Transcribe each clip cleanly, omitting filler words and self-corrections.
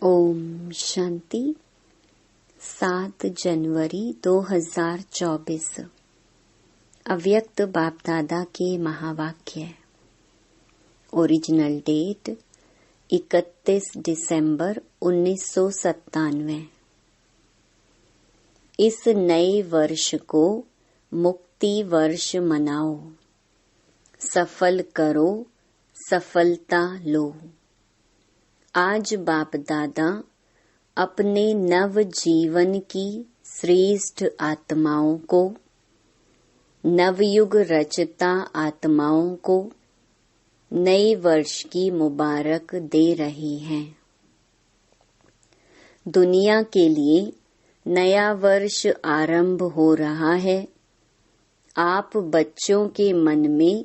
ओम शांति। 7 जनवरी 2024 अव्यक्त बाप दादा के महावाक्य। ओरिजिनल डेट 31 दिसंबर 1997। इस नए वर्ष को मुक्ति वर्ष मनाओ। सफल करो, सफलता लो। आज बाप दादा अपने नव जीवन की श्रेष्ठ आत्माओं को, नवयुग रचता आत्माओं को नए वर्ष की मुबारक दे रही हैं। दुनिया के लिए नया वर्ष आरंभ हो रहा है। आप बच्चों के मन में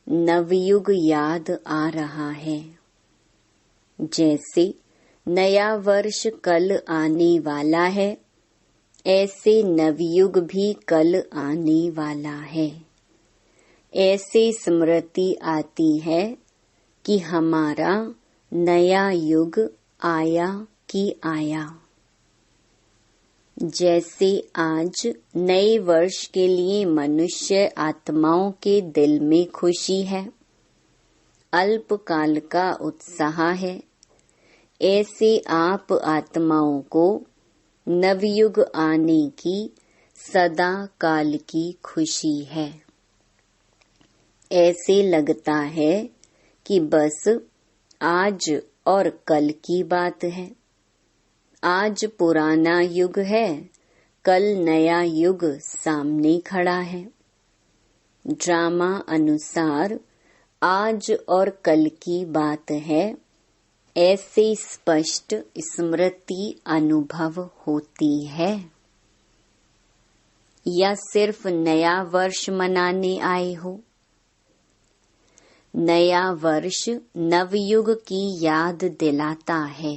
नवयुग याद आ रहा है। जैसे नया वर्ष कल आने वाला है, ऐसे नवयुग भी कल आने वाला है। ऐसे स्मृति आती है कि हमारा नया युग आया कि आया। जैसे आज नए वर्ष के लिए मनुष्य आत्माओं के दिल में खुशी है, अल्पकाल का उत्साह है, ऐसे आप आत्माओं को नवयुग आने की सदा काल की खुशी है। ऐसे लगता है कि बस आज और कल की बात है। आज पुराना युग है, कल नया युग सामने खड़ा है। ड्रामा अनुसार आज और कल की बात है। ऐसे स्पष्ट स्मृति अनुभव होती है। या सिर्फ नया वर्ष मनाने आए हो? नया वर्ष नवयुग की याद दिलाता है।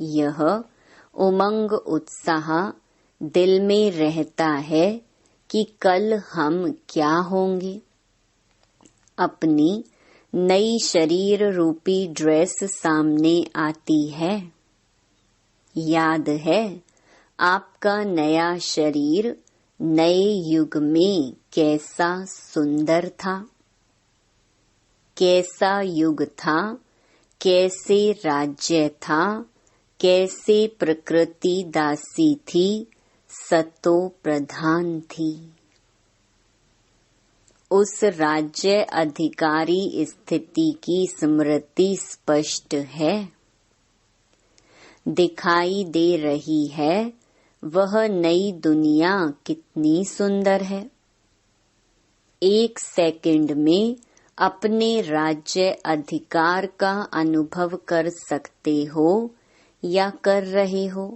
यह उमंग उत्साह दिल में रहता है कि कल हम क्या होंगे। अपनी नई शरीर रूपी ड्रेस सामने आती है। याद है आपका नया शरीर नए युग में कैसा सुंदर था, कैसा युग था, कैसे राज्य था, कैसे प्रकृति दासी थी, सतो प्रधान थी। उस राज्य अधिकारी स्थिति की स्मृति स्पष्ट है, दिखाई दे रही है। वह नई दुनिया कितनी सुंदर है। 1 सेकंड में अपने राज्य अधिकार का अनुभव कर सकते हो या कर रहे हो।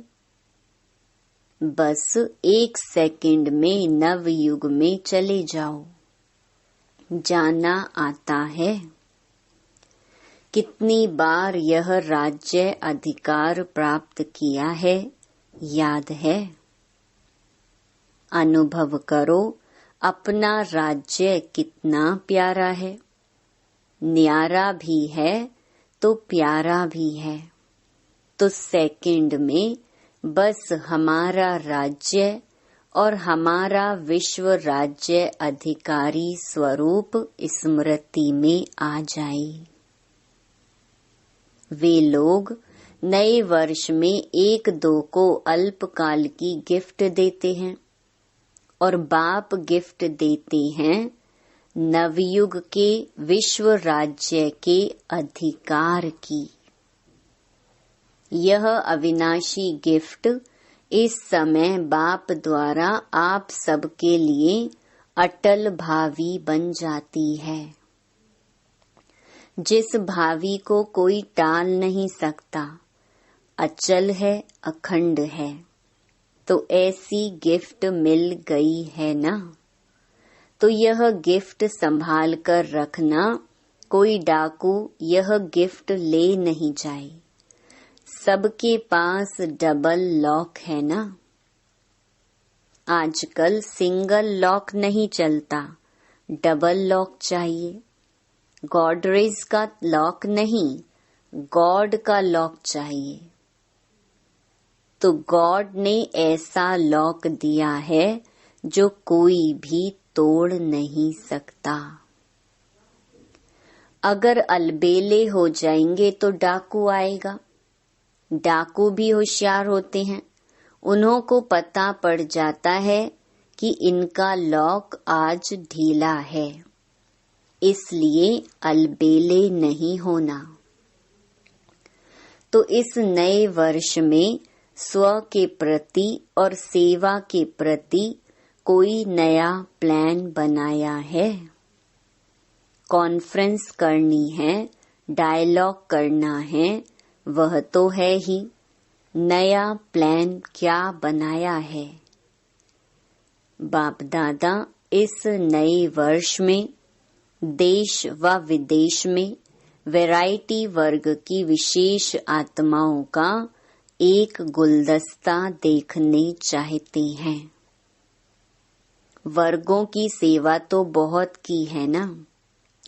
बस 1 सेकंड में नवयुग में चले जाओ। जाना आता है। कितनी बार यह राज्य अधिकार प्राप्त किया है, याद है? अनुभव करो अपना राज्य कितना प्यारा है। न्यारा भी है तो प्यारा भी है। तो सेकंड में बस हमारा राज्य और हमारा विश्व राज्य अधिकारी स्वरूप स्मृति में आ जाए। वे लोग नए वर्ष में 1-2 को अल्पकाल की गिफ्ट देते हैं और बाप गिफ्ट देते हैं नवयुग के विश्व राज्य के अधिकार की। यह अविनाशी गिफ्ट इस समय बाप द्वारा आप सबके लिए अटल भावी बन जाती है। जिस भावी को कोई टाल नहीं सकता, अचल है, अखंड है। तो ऐसी गिफ्ट मिल गई है ना। तो यह गिफ्ट संभाल कर रखना, कोई डाकू यह गिफ्ट ले नहीं जाए। सबके पास डबल लॉक है ना। आजकल सिंगल लॉक नहीं चलता, डबल लॉक चाहिए। गॉडरेज का लॉक नहीं, गॉड का लॉक चाहिए, तो गॉड ने ऐसा लॉक दिया है जो कोई भी तोड़ नहीं सकता। अगर अलबेले हो जाएंगे तो डाकू आएगा। डाकू भी होशियार होते हैं, उन्हों को पता पड़ जाता है कि इनका लॉक आज ढीला है, इसलिए अलबेले नहीं होना। तो इस नए वर्ष में स्व के प्रति और सेवा के प्रति कोई नया प्लान बनाया है? कॉन्फ्रेंस करनी है, डायलॉग करना है, वह तो है ही। नया प्लान क्या बनाया है? बाप दादा इस नए वर्ष में देश व विदेश में वैरायटी वर्ग की विशेष आत्माओं का एक गुलदस्ता देखने चाहते हैं। वर्गों की सेवा तो बहुत की है ना।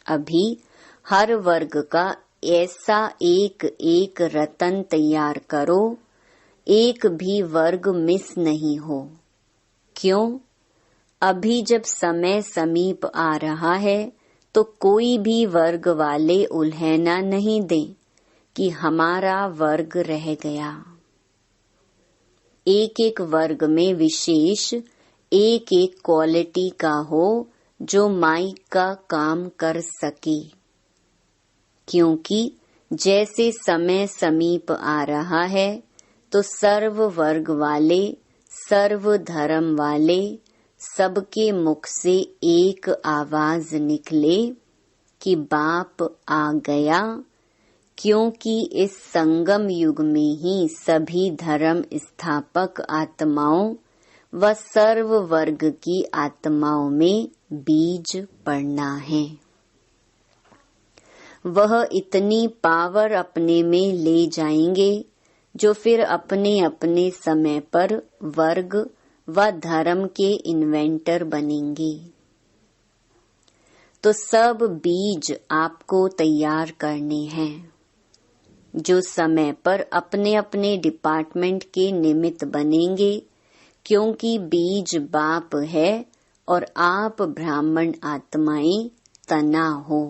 अभी हर वर्ग का ऐसा एक एक रतन तैयार करो, एक भी वर्ग मिस नहीं हो। क्यों? अभी जब समय समीप आ रहा है तो कोई भी वर्ग वाले उल्हेना नहीं दें कि हमारा वर्ग रह गया। एक एक वर्ग में विशेष एक एक क्वालिटी का हो जो माइक का काम कर सके, क्योंकि जैसे समय समीप आ रहा है तो सर्व वर्ग वाले, सर्व धर्म वाले, सबके मुख से एक आवाज निकले कि बाप आ गया, क्योंकि इस संगम युग में ही सभी धर्म स्थापक आत्माओं व सर्व वर्ग की आत्माओं में बीज पड़ना है। वह इतनी पावर अपने में ले जाएंगे जो फिर अपने अपने समय पर वर्ग व धर्म के इन्वेंटर बनेंगे। तो सब बीज आपको तैयार करने हैं, जो समय पर अपने अपने डिपार्टमेंट के निमित्त बनेंगे, क्योंकि बीज बाप है और आप ब्राह्मण आत्माएं तना हो।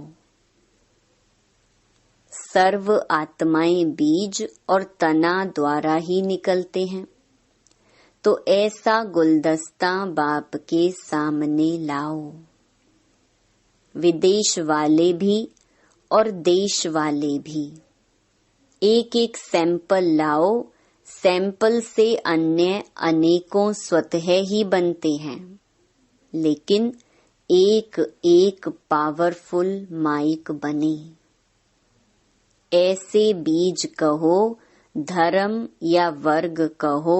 सर्व आत्माएं बीज और तना द्वारा ही निकलते हैं। तो ऐसा गुलदस्ता बाप के सामने लाओ। विदेश वाले भी और देश वाले भी एक एक सैंपल लाओ। सैंपल से अन्य अनेकों स्वतः ही बनते हैं, लेकिन एक एक पावरफुल माइक बने। ऐसे बीज कहो, धर्म या वर्ग कहो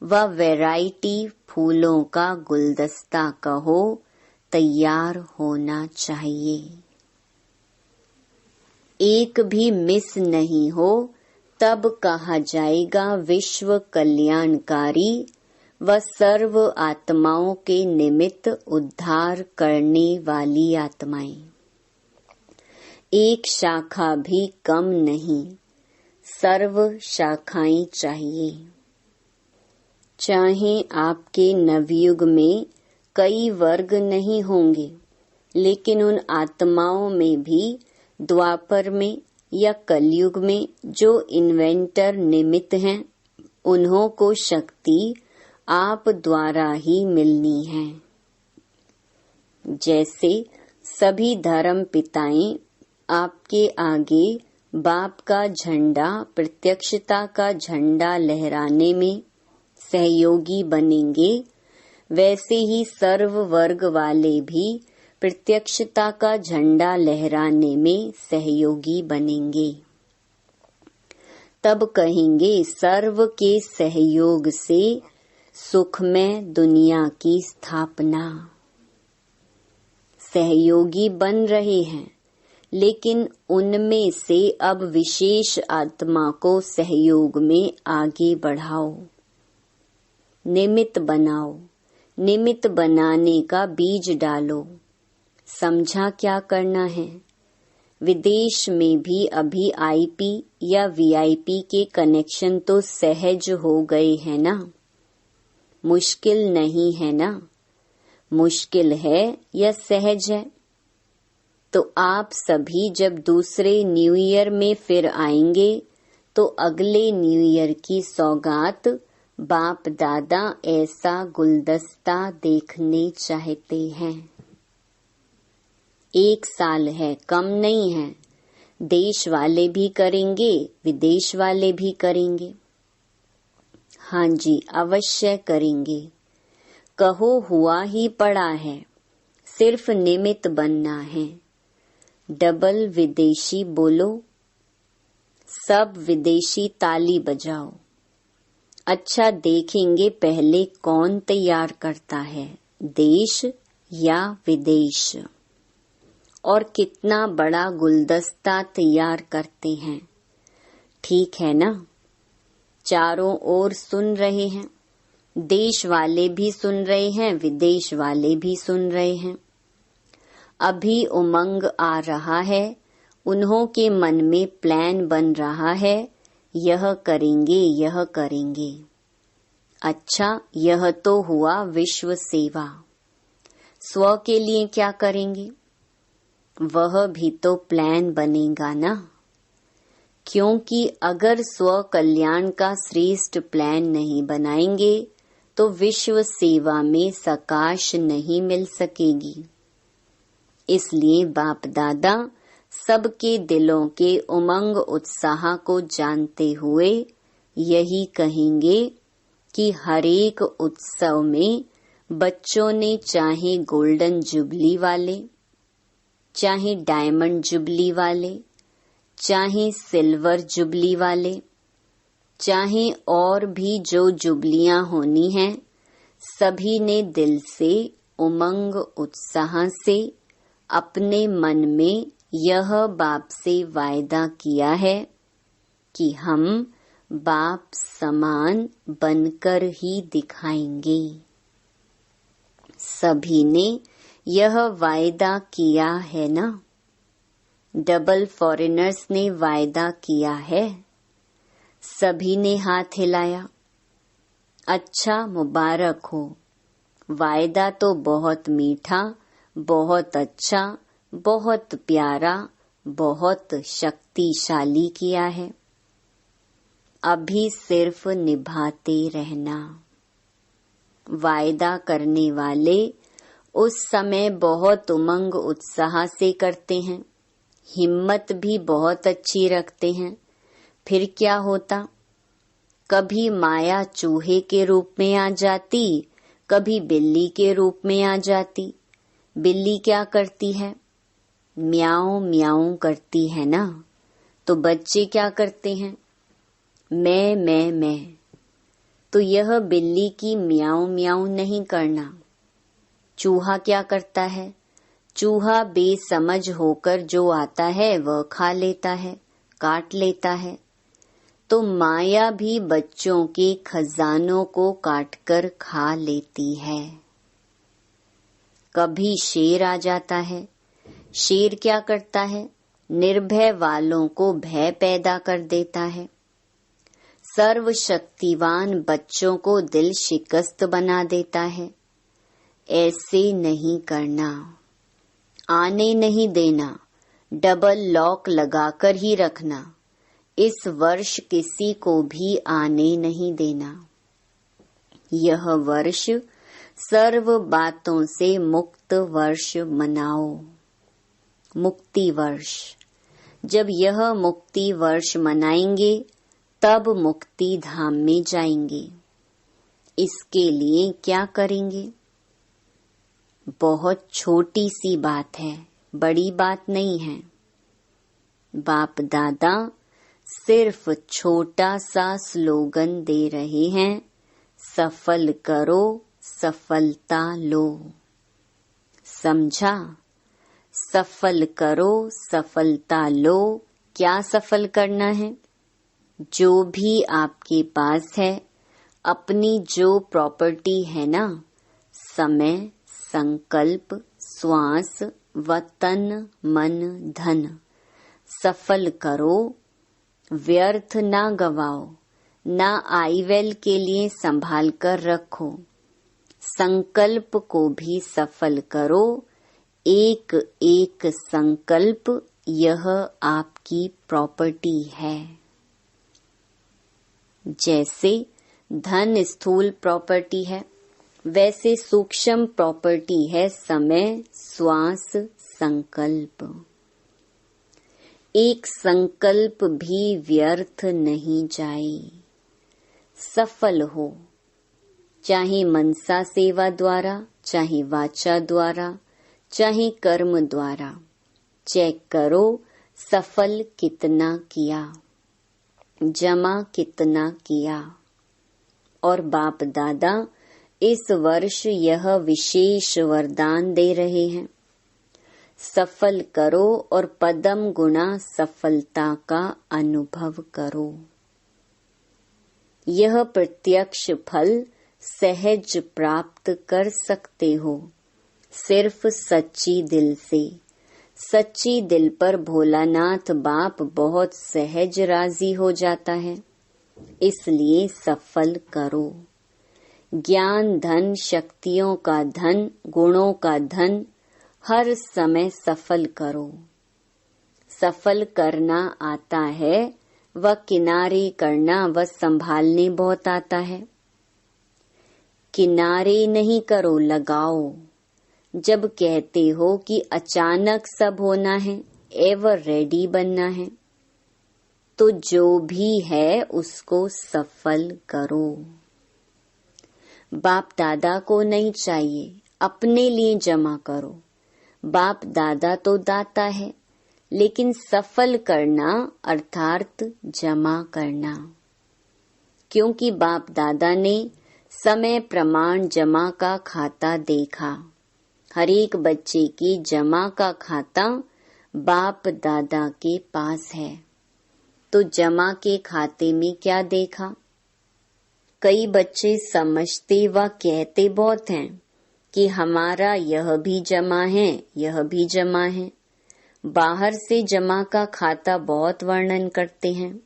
व वैरायटी फूलों का गुलदस्ता कहो, तैयार होना चाहिए। एक भी मिस नहीं हो, तब कहा जाएगा विश्व कल्याणकारी व सर्व आत्माओं के निमित्त उद्धार करने वाली आत्माएं। एक शाखा भी कम नहीं, सर्व शाखाएं चाहिए। चाहे आपके नवयुग में कई वर्ग नहीं होंगे, लेकिन उन आत्माओं में भी द्वापर में या कलयुग में जो इन्वेंटर निमित्त हैं, उन्हों को शक्ति आप द्वारा ही मिलनी है। जैसे सभी धर्म पिताएं आपके आगे बाप का झंडा, प्रत्यक्षता का झंडा लहराने में सहयोगी बनेंगे, वैसे ही सर्व वर्ग वाले भी प्रत्यक्षता का झंडा लहराने में सहयोगी बनेंगे। तब कहेंगे सर्व के सहयोग से सुखमय दुनिया की स्थापना। सहयोगी बन रहे हैं, लेकिन उनमें से अब विशेष आत्मा को सहयोग में आगे बढ़ाओ, निमित्त बनाओ। निमित्त बनाने का बीज डालो। समझा क्या करना है? विदेश में भी अभी आईपी या वीआईपी के कनेक्शन तो सहज हो गए हैं ना। मुश्किल नहीं है ना। मुश्किल है या सहज है। तो आप सभी जब दूसरे न्यू ईयर में फिर आएंगे तो अगले न्यू ईयर की सौगात बाप दादा ऐसा गुलदस्ता देखने चाहते हैं। 1 साल है, कम नहीं है। देश वाले भी करेंगे, विदेश वाले भी करेंगे। हाँ जी, अवश्य करेंगे। कहो हुआ ही पड़ा है, सिर्फ निमित्त बनना है। डबल विदेशी बोलो, सब विदेशी ताली बजाओ। अच्छा, देखेंगे पहले कौन तैयार करता है, देश या विदेश, और कितना बड़ा गुलदस्ता तैयार करते हैं। ठीक है ना। चारों ओर सुन रहे हैं, देश वाले भी सुन रहे हैं, विदेश वाले भी सुन रहे हैं। अभी उमंग आ रहा है, उन्हों के मन में प्लान बन रहा है, यह करेंगे यह करेंगे। अच्छा, यह तो हुआ विश्व सेवा। स्व के लिए क्या करेंगे, वह भी तो प्लान बनेगा ना। क्योंकि अगर स्व कल्याण का श्रेष्ठ प्लान नहीं बनाएंगे तो विश्व सेवा में सकाश नहीं मिल सकेगी। इसलिए बाप दादा सबके दिलों के उमंग उत्साह को जानते हुए यही कहेंगे कि हरेक उत्सव में बच्चों ने चाहे गोल्डन जुबली वाले, चाहे डायमंड जुबली वाले, चाहे सिल्वर जुबली वाले, चाहे और भी जो जुबलियां होनी हैं, सभी ने दिल से उमंग उत्साह से अपने मन में यह बाप से वायदा किया है कि हम बाप समान बनकर ही दिखाएंगे। सभी ने यह वायदा किया है ना। डबल फॉरेनर्स ने वायदा किया है। सभी ने हाथ हिलाया। अच्छा, मुबारक हो। वायदा तो बहुत मीठा, बहुत अच्छा, बहुत प्यारा, बहुत शक्तिशाली किया है। अभी सिर्फ निभाते रहना। वायदा करने वाले उस समय बहुत उमंग उत्साह से करते हैं, हिम्मत भी बहुत अच्छी रखते हैं। फिर क्या होता, कभी माया चूहे के रूप में आ जाती, कभी बिल्ली के रूप में आ जाती। बिल्ली क्या करती है, म्याऊं म्याऊं करती है ना। तो बच्चे क्या करते हैं, मैं। तो यह बिल्ली की म्याऊं म्याऊं नहीं करना। चूहा क्या करता है, चूहा बेसमझ होकर जो आता है वह खा लेता है, काट लेता है। तो माया भी बच्चों के खजानों को काटकर खा लेती है। कभी शेर आ जाता है। शेर क्या करता है, निर्भय वालों को भय पैदा कर देता है। सर्वशक्तिवान बच्चों को दिल शिकस्त बना देता है। ऐसे नहीं करना, आने नहीं देना, डबल लॉक लगाकर ही रखना। इस वर्ष किसी को भी आने नहीं देना। यह वर्ष सर्व बातों से मुक्त वर्ष मनाओ। मुक्ति वर्ष। जब यह मुक्ति वर्ष मनाएंगे तब मुक्ति धाम में जाएंगे। इसके लिए क्या करेंगे, बहुत छोटी सी बात है, बड़ी बात नहीं है। बाप दादा सिर्फ छोटा सा स्लोगन दे रहे हैं, सफल करो सफलता लो। समझा, सफल करो सफलता लो। क्या सफल करना है, जो भी आपके पास है, अपनी जो प्रॉपर्टी है ना, समय, संकल्प, श्वास व तन मन धन, सफल करो, व्यर्थ ना गवाओ, ना आईवेल के लिए संभाल कर रखो। संकल्प को भी सफल करो, एक एक संकल्प यह आपकी प्रॉपर्टी है। जैसे धन स्थूल प्रॉपर्टी है, वैसे सूक्ष्म प्रॉपर्टी है समय, श्वास, संकल्प। एक संकल्प भी व्यर्थ नहीं जाए। सफल हो, चाहे मनसा सेवा द्वारा, चाहे वाचा द्वारा, चाहे कर्म द्वारा। चेक करो सफल कितना किया, जमा कितना किया। और बाप दादा इस वर्ष यह विशेष वरदान दे रहे हैं, सफल करो और पदम गुणा सफलता का अनुभव करो। यह प्रत्यक्ष फल सहज प्राप्त कर सकते हो, सिर्फ सच्ची दिल से। सच्ची दिल पर भोलानाथ बाप बहुत सहज राजी हो जाता है, इसलिए सफल करो। ज्ञान धन, शक्तियों का धन, गुणों का धन हर समय सफल करो। सफल करना आता है, वह किनारे करना व संभालने बहुत आता है। किनारे नहीं करो, लगाओ। जब कहते हो कि अचानक सब होना है, एवर रेडी बनना है, तो जो भी है उसको सफल करो। बाप दादा को नहीं चाहिए, अपने लिए जमा करो। बाप दादा तो दाता है, लेकिन सफल करना अर्थात जमा करना। क्योंकि बाप दादा ने समय प्रमाण जमा का खाता देखा। हर एक बच्चे की जमा का खाता बाप दादा के पास है। तो जमा के खाते में क्या देखा? कई बच्चे समझते व कहते बहुत हैं कि हमारा यह भी जमा है, यह भी जमा है। बाहर से जमा का खाता बहुत वर्णन करते हैं,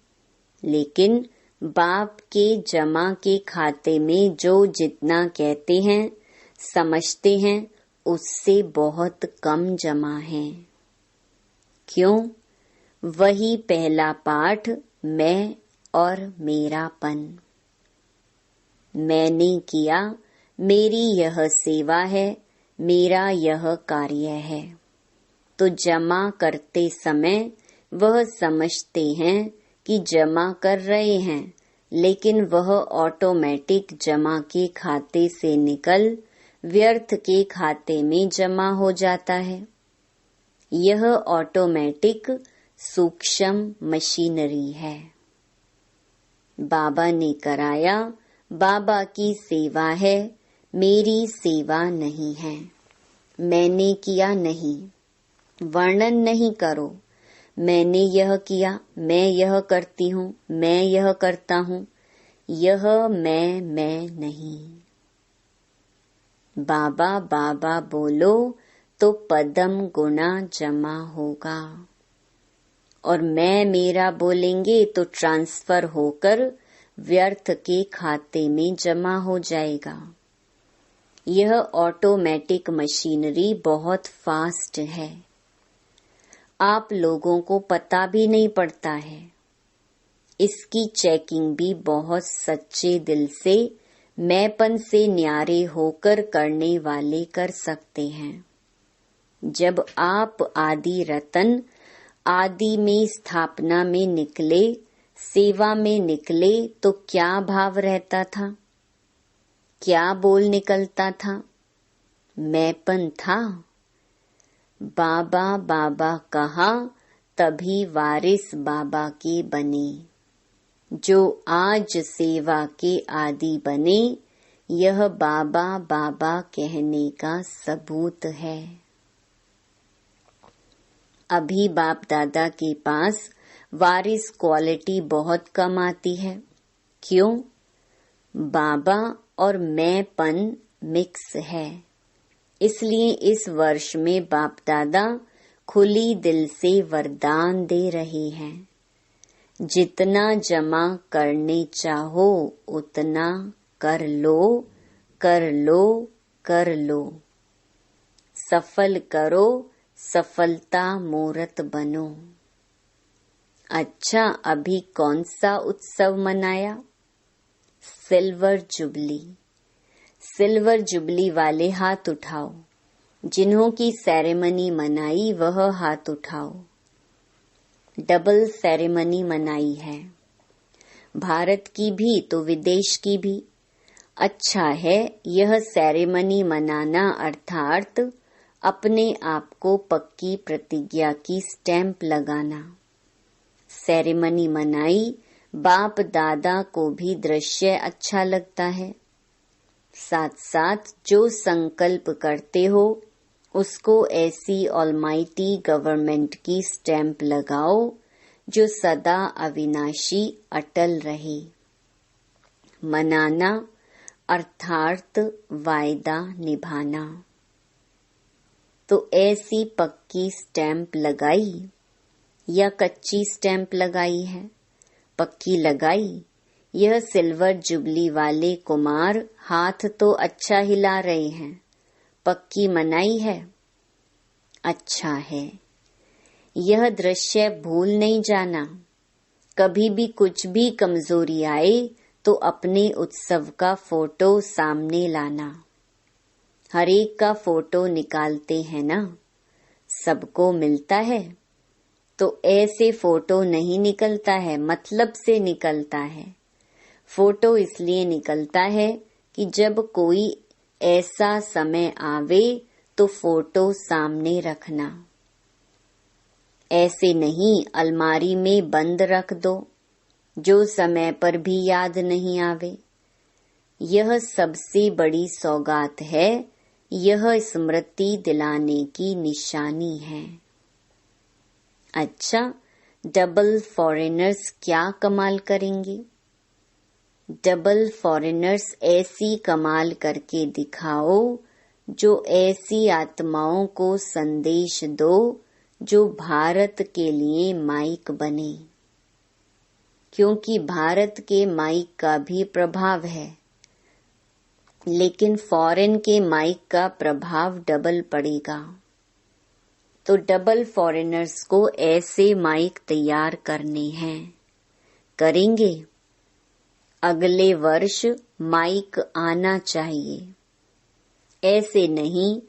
लेकिन बाप के जमा के खाते में जो जितना कहते हैं, समझते हैं, उससे बहुत कम जमा है। क्यों? वही पहला पाठ, मैं और मेरापन। मैंने किया, मेरी यह सेवा है, मेरा यह कार्य है। तो जमा करते समय वह समझते हैं कि जमा कर रहे हैं, लेकिन वह ऑटोमेटिक जमा के खाते से निकल व्यर्थ के खाते में जमा हो जाता है। यह ऑटोमेटिक सूक्ष्म मशीनरी है। बाबा ने कराया, बाबा की सेवा है, मेरी सेवा नहीं है। मैंने किया नहीं, वर्णन नहीं करो। मैंने यह किया, मैं यह करती हूँ, मैं यह करता हूँ, यह मैं नहीं। बाबा बाबा बोलो तो पदम गुना जमा होगा, और मैं मेरा बोलेंगे तो ट्रांसफर होकर व्यर्थ के खाते में जमा हो जाएगा। यह ऑटोमेटिक मशीनरी बहुत फास्ट है, आप लोगों को पता भी नहीं पड़ता है। इसकी चेकिंग भी बहुत सच्चे दिल से, मैंपन से न्यारे होकर करने वाले कर सकते हैं। जब आप आदि रतन आदि में स्थापना में निकले, सेवा में निकले, तो क्या भाव रहता था? क्या बोल निकलता था? मैंपन था। बाबा बाबा कहा, तभी वारिस बाबा के बने। जो आज सेवा के आदि बने, यह बाबा बाबा कहने का सबूत है। अभी बाप दादा के पास वारिस क्वालिटी बहुत कम आती है। क्यों? बाबा और मैंपन मिक्स है। इसलिए इस वर्ष में बाप दादा खुली दिल से वरदान दे रहे हैं। जितना जमा करने चाहो उतना कर लो, कर लो, कर लो। सफल करो, सफलता मूरत बनो। अच्छा, अभी कौन सा उत्सव मनाया? Silver jubilee. सिल्वर जुबली वाले हाथ उठाओ। जिन्हों की सेरेमनी मनाई वह हाथ उठाओ। डबल सेरेमनी मनाई है, भारत की भी तो विदेश की भी। अच्छा है यह सेरेमनी मनाना, अर्थात अपने आप को पक्की प्रतिज्ञा की स्टैंप लगाना। सेरेमनी मनाई, बाप दादा को भी दृश्य अच्छा लगता है। साथ साथ जो संकल्प करते हो उसको ऐसी ऑलमाइटी गवर्नमेंट की स्टैंप लगाओ जो सदा अविनाशी अटल रहे। मनाना अर्थात वायदा निभाना। तो ऐसी पक्की स्टैंप लगाई या कच्ची स्टैंप लगाई है? पक्की लगाई। यह सिल्वर जुबली वाले कुमार हाथ तो अच्छा हिला रहे हैं, पक्की मनाई है। अच्छा है, यह दृश्य भूल नहीं जाना। कभी भी कुछ भी कमजोरी आए तो अपने उत्सव का फोटो सामने लाना। हर एक का फोटो निकालते हैं ना, सबको मिलता है। तो ऐसे फोटो नहीं निकलता है, मतलब से निकलता है। फोटो इसलिए निकलता है कि जब कोई ऐसा समय आवे तो फोटो सामने रखना। ऐसे नहीं अलमारी में बंद रख दो, जो समय पर भी याद नहीं आवे। यह सबसे बड़ी सौगात है, यह स्मृति दिलाने की निशानी है। अच्छा, डबल फॉरेनर्स क्या कमाल करेंगे? डबल फॉरेनर्स ऐसी कमाल करके दिखाओ जो ऐसी आत्माओं को संदेश दो जो भारत के लिए माइक बने। क्योंकि भारत के माइक का भी प्रभाव है, लेकिन फॉरेन के माइक का प्रभाव डबल पड़ेगा। तो डबल फॉरेनर्स को ऐसे माइक तैयार करने हैं। करेंगे? अगले वर्ष माइक आना चाहिए। ऐसे नहीं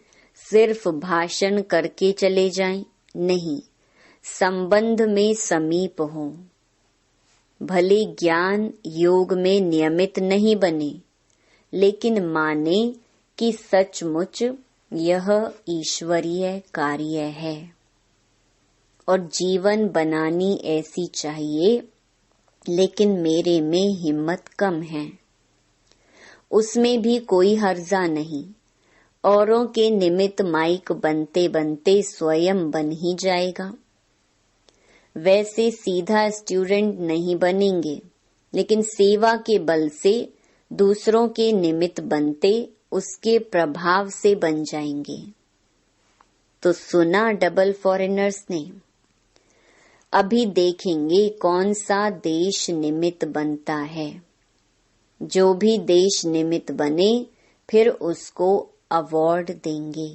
सिर्फ भाषण करके चले जाएं, नहीं, संबंध में समीप हो। भले ज्ञान योग में नियमित नहीं बने, लेकिन माने कि सचमुच यह ईश्वरीय कार्य है और जीवन बनानी ऐसी चाहिए। लेकिन मेरे में हिम्मत कम है, उसमें भी कोई हर्जा नहीं। औरों के निमित्त माइक बनते बनते स्वयं बन ही जाएगा। वैसे सीधा स्टूडेंट नहीं बनेंगे, लेकिन सेवा के बल से दूसरों के निमित्त बनते उसके प्रभाव से बन जाएंगे। तो सुना डबल फॉरेनर्स ने। अभी देखेंगे कौन सा देश निमित्त बनता है। जो भी देश निमित्त बने फिर उसको अवार्ड देंगे।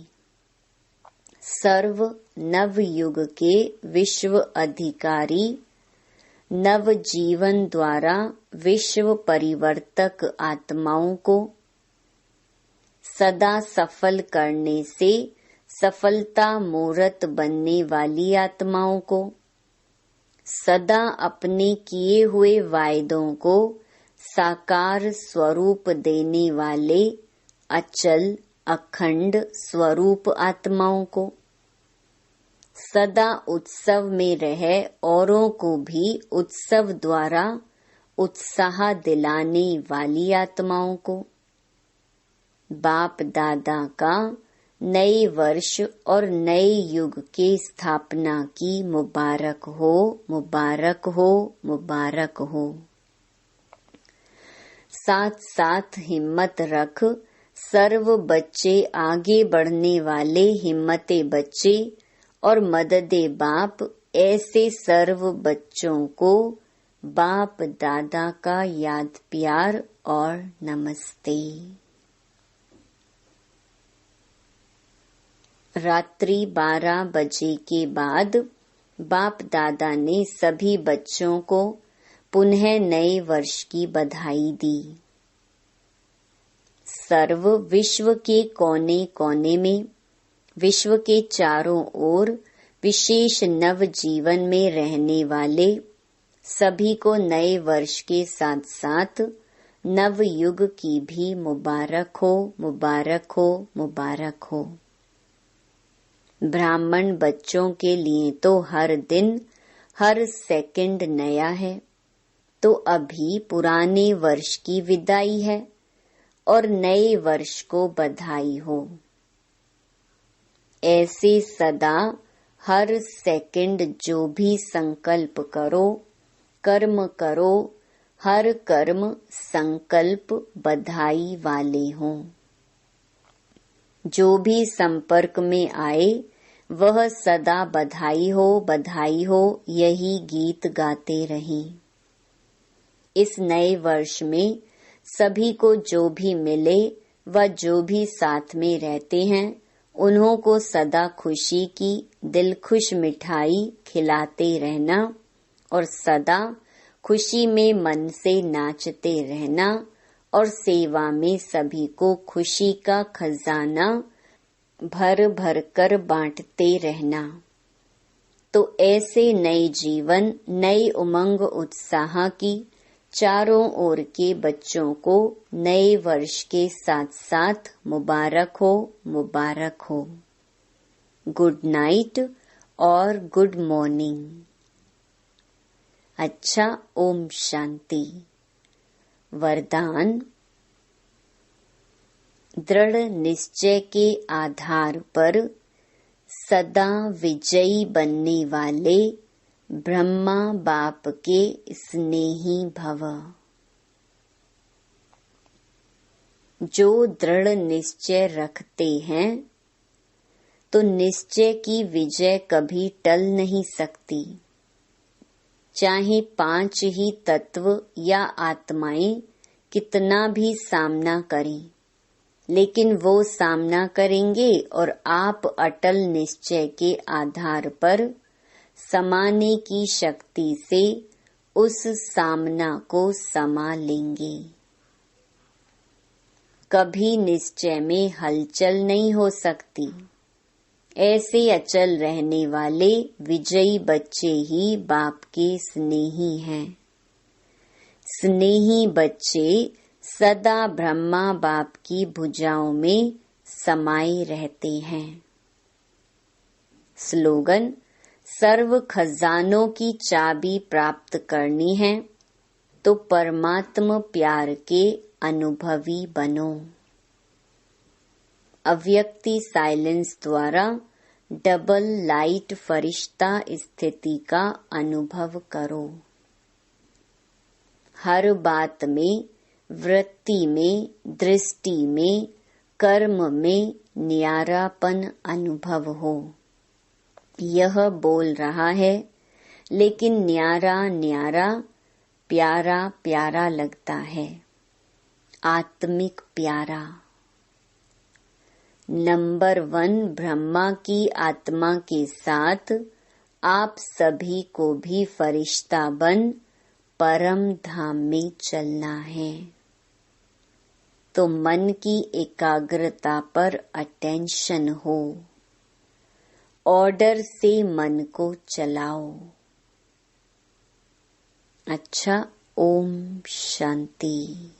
सर्व नव युग के विश्व अधिकारी, नव जीवन द्वारा विश्व परिवर्तक आत्माओं को सदा सफल करने से सफलता मूरत बनने वाली आत्माओं को, सदा अपने किए हुए वायदों को साकार स्वरूप देने वाले अचल अखंड स्वरूप आत्माओं को, सदा उत्सव में रह औरों को भी उत्सव द्वारा उत्साह दिलाने वाली आत्माओं को, बाप दादा का नए वर्ष और नए युग के स्थापना की मुबारक हो, मुबारक हो, मुबारक हो। साथ साथ हिम्मत रख, सर्व बच्चे आगे बढ़ने वाले हिम्मते बच्चे और मददे बाप ऐसे सर्व बच्चों को बाप दादा का याद प्यार और नमस्ते। रात्रि 12 बजे के बाद बाप दादा ने सभी बच्चों को पुनः नए वर्ष की बधाई दी। सर्व विश्व के कोने कोने में, विश्व के चारों ओर विशेष नव जीवन में रहने वाले सभी को नए वर्ष के साथ साथ नव युग की भी मुबारक हो, मुबारक हो, मुबारक हो। ब्राह्मण बच्चों के लिए तो हर दिन हर सेकंड नया है, तो अभी पुराने वर्ष की विदाई है और नए वर्ष को बधाई हो। ऐसे सदा हर सेकंड जो भी संकल्प करो, कर्म करो, हर कर्म संकल्प बधाई वाले हों। जो भी संपर्क में आए वह सदा बधाई हो, बधाई हो यही गीत गाते रहें। इस नए वर्ष में सभी को जो भी मिले व जो भी साथ में रहते हैं उन्हों को सदा खुशी की दिलखुश मिठाई खिलाते रहना और सदा खुशी में मन से नाचते रहना और सेवा में सभी को खुशी का खजाना भर भर कर बांटते रहना। तो ऐसे नए जीवन, नए उमंग उत्साह की चारों ओर के बच्चों को नए वर्ष के साथ साथ मुबारक हो, मुबारक हो। गुड नाइट और गुड मॉर्निंग। अच्छा, ओम शांति। वरदान। दृढ़ निश्चय के आधार पर सदा विजयी बनने वाले ब्रह्मा बाप के स्नेही भव। जो दृढ़ निश्चय रखते हैं तो निश्चय की विजय कभी टल नहीं सकती। चाहे 5 ही तत्व या आत्माएं कितना भी सामना करें, लेकिन वो सामना करेंगे और आप अटल निश्चय के आधार पर समाने की शक्ति से उस सामना को समा लेंगे। कभी निश्चय में हलचल नहीं हो सकती। ऐसे अचल रहने वाले विजयी बच्चे ही बाप के स्नेही हैं। स्नेही बच्चे सदा ब्रह्मा बाप की भुजाओं में समाये रहते हैं। स्लोगन। सर्व खजानों की चाबी प्राप्त करनी है तो परमात्म प्यार के अनुभवी बनो। अव्यक्ति साइलेंस द्वारा डबल लाइट फरिश्ता स्थिति का अनुभव करो। हर बात में, वृत्ति में, दृष्टि में, कर्म में न्यारापन अनुभव हो। यह बोल रहा है लेकिन न्यारा न्यारा, प्यारा प्यारा लगता है, आत्मिक प्यारा। नंबर 1 ब्रह्मा की आत्मा के साथ आप सभी को भी फरिश्ता बन परम धाम में चलना है। तो मन की एकाग्रता पर अटेंशन हो। ऑर्डर से मन को चलाओ। अच्छा, ओम शांति।